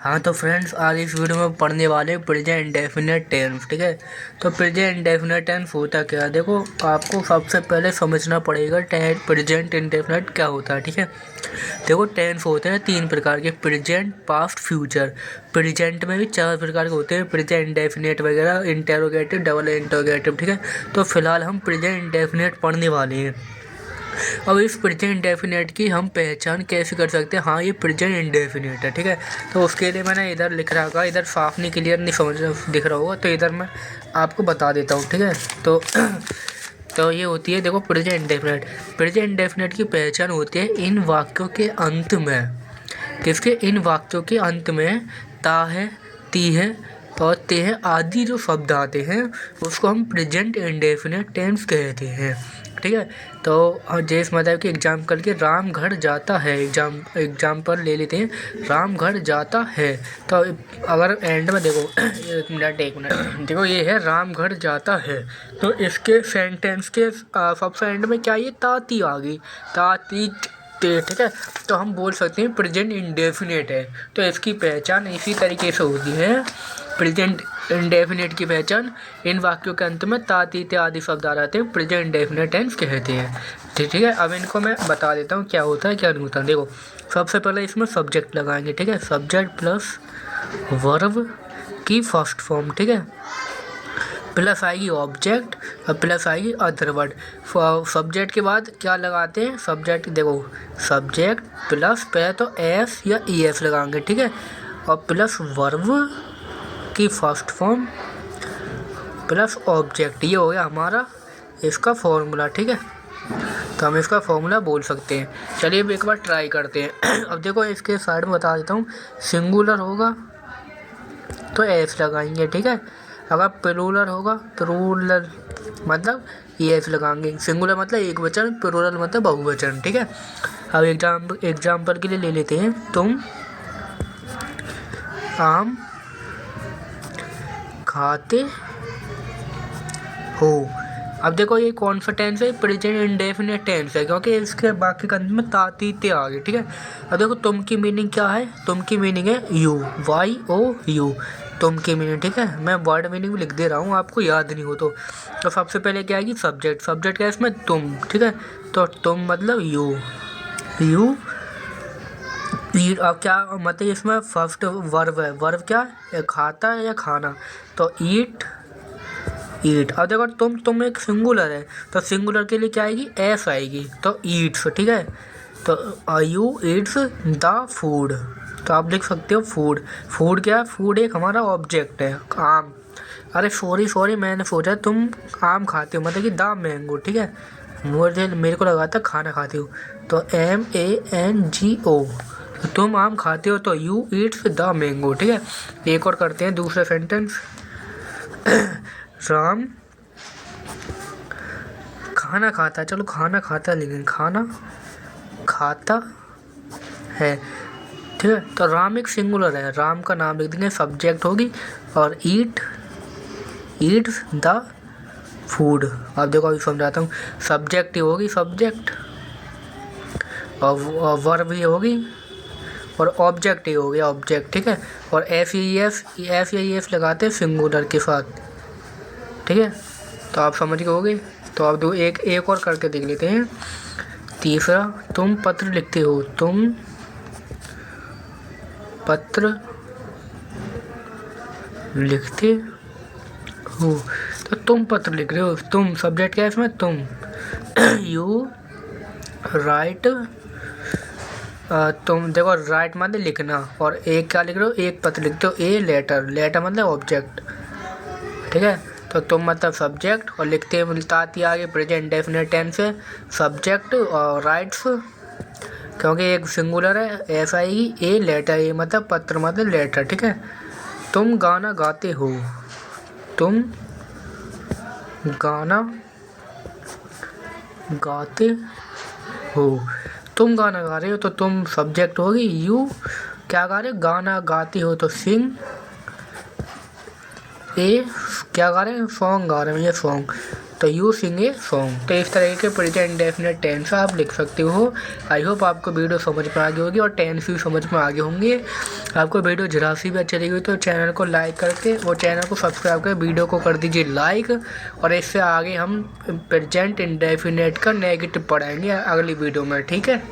हाँ तो फ्रेंड्स, आज इस वीडियो में पढ़ने वाले प्रेजेंट इंडेफिनिट टेंस। ठीक है, तो प्रेजेंट इंडेफिनिट टेंस होता क्या है, देखो आपको सबसे पहले समझना पड़ेगा प्रेजेंट इंडेफिनिट क्या होता है। ठीक है, देखो टेंस होते हैं तीन प्रकार के, प्रेजेंट, पास्ट, फ्यूचर। प्रेजेंट में भी चार प्रकार के होते हैं, प्रेजेंट इंडेफिनिट वगैरह, इंटेरोगेटिव, डबल इंटेरोगेटिव। ठीक है, तो फिलहाल हम प्रेजेंट इंडेफिनिट पढ़ने वाले हैं। अब इस प्रेजेंट इंडेफिनिट की हम पहचान कैसे कर सकते हैं, हाँ ये प्रेजेंट इंडेफिनिट है। ठीक है, तो उसके लिए मैंने इधर लिख रहा होगा, इधर साफ नहीं क्लियर नहीं समझ दिख रहा होगा, तो इधर मैं आपको बता देता हूँ। ठीक है, तो ये होती है, देखो प्रेजेंट इंडेफिनिट। प्रेजेंट इंडेफिनिट की पहचान होती है इन वाक्यों के अंत में, किसके, इन वाक्यों के अंत में ता है, ती है और ते है आदि जो शब्द आते हैं उसको हम प्रेजेंट इंडेफिनिट टेंस कहते हैं। ठीक है, तो जैसे मतलब कि एग्जाम्पल के राम घर जाता है, एग्जाम्पल ले लेते हैं, राम घर जाता है। तो अगर एंड में देखो एक मिनट देखो, ये है राम घर जाता है, तो इसके सेंटेंस के सबसे एंड में क्या ये ताती आ गई, ताती ते। ठीक है, तो हम बोल सकते हैं प्रेजेंट इंडेफिनिट है। तो इसकी पहचान इसी तरीके से होती है। प्रेजेंट इंडेफिनिट की पहचान इन वाक्यों के अंत में ता, ती, ते आदि शब्द आ जाते हैं, प्रेजेंट इंडेफिनिट टेंस कहते हैं। ठीक है, अब इनको मैं बता देता हूँ क्या होता है क्या नहीं होता। देखो सबसे पहले इसमें सब्जेक्ट लगाएंगे। ठीक है, सब्जेक्ट प्लस वर्ब की फर्स्ट फॉर्म। ठीक है, प्लस आएगी ऑब्जेक्ट और प्लस आएगी अदर वर्ड। सब्जेक्ट के बाद क्या लगाते हैं, सब्जेक्ट देखो, सब्जेक्ट प्लस पहले तो एस या ई एस लगाएंगे। ठीक है, और प्लस वर्ब की फर्स्ट फॉर्म प्लस ऑब्जेक्ट, ये हो गया हमारा इसका फॉर्मूला। ठीक है, तो हम इसका फॉर्मूला बोल सकते हैं। चलिए अब एक बार ट्राई करते हैं। अब देखो इसके साइड में बता देता हूँ, सिंगुलर होगा तो एस लगाएंगे। ठीक है, अगर प्लूरल होगा, प्लूरल मतलब एस लगाएंगे। सिंगुलर मतलब एक वचन, प्लूरल मतलब बहुवचन। ठीक है, अब एग्जाम्पल के लिए ले लेते हैं, तुम आम खाते हो। अब देखो ये कौन सा टेंस है, प्रेजेंट इंडेफिनिट टेंस है, क्योंकि इसके बाकी कंध में ताती ते आ गई। ठीक है, अब देखो तुम की मीनिंग क्या है, तुम की मीनिंग है यू, वाई ओ यू, तुम की मीनिंग। ठीक है, मैं वर्ड मीनिंग भी लिख दे रहा हूँ, आपको याद नहीं हो तो सबसे पहले क्या आएगी, सब्जेक्ट। सब्जेक्ट क्या है इसमें, तुम। ठीक है, तो तुम मतलब यू, यू अब क्या मतलब इसमें फर्स्ट वर्ब है, वर्ब क्या है, खाता है या खाना, तो ईट, ईट। अब देखो तुम एक सिंगुलर है, तो सिंगुलर के लिए क्या आएगी, एस आएगी, तो ईट्स। ठीक है, तो यू ईट्स द फूड, तो आप लिख सकते हो फूड। फूड क्या है, फूड एक हमारा ऑब्जेक्ट है, आम। अरे सॉरी मैंने सोचा तुम आम खाते हो, मतलब कि द मैंगो। ठीक है, मेरे को लगा था खाना खाते हो, तो MANGO, तो तुम आम खाते हो, तो यू ईट्स द मैंगो। ठीक है, एक और करते हैं दूसरा सेंटेंस। राम खाना खाता है, चलो खाना खाता है, लेकिन खाना खाता है। ठीक है, तो राम एक सिंगुलर है, राम का नाम लिख देंगे, सब्जेक्ट होगी, और ईट्स द फूड। अब देखो अभी समझाता हूँ, सब्जेक्ट ही होगी, सब्जेक्ट, और वर्ब ही होगी, और ऑब्जेक्ट ही हो गया, ऑब्जेक्ट। ठीक है, और एफ या ई एस लगाते हैं सिंगुलर के साथ। ठीक है, तो आप समझ गए होगे। तो आप दो एक और करके देख लेते हैं। तीसरा, तुम पत्र लिखते हो, तुम पत्र लिखते हो, तो तुम पत्र लिख रहे हो, तुम सब्जेक्ट क्या है इसमें, तुम यू राइट, तुम देखो राइट मतलब लिखना, और एक क्या लिख रहे हो, एक पत्र लिखते हो, ए लेटर, लेटर मतलब ऑब्जेक्ट। ठीक है, तो तुम मतलब सब्जेक्ट, और लिखते ताती आगे प्रेजेंट इंडेफिनिट टेंस है, सब्जेक्ट और राइट्स, क्योंकि एक सिंगुलर है, ऐसा ही ए लेटर, ए मतलब पत्र मतलब लेटर। ठीक है, तुम गाना गाते हो, तुम गाना गाते हो, तुम गाना गा रहे हो, तो तुम सब्जेक्ट होगी, यू क्या गा रहे हो, गाना गाते हो, तो सिंग, ए क्या गा रहे हैं, सॉन्ग गा रहे हैं, ये सॉन्ग, तो यू सिंग ए सॉन्ग। तो इस तरह के प्रेजेंट इंडेफिनिट टेंस आप लिख सकते हो। आई होप आपको वीडियो समझ में आ गई होगी और टेंस भी समझ में आ गए होंगे। आपको वीडियो जरा सी भी अच्छी लगी तो चैनल को लाइक करके और चैनल को सब्सक्राइब करके वीडियो को कर दीजिए लाइक। और इससे आगे हम प्रेजेंट इंडेफिनिट का नेगेटिव पढ़ाएंगे अगली वीडियो में, ठीक है।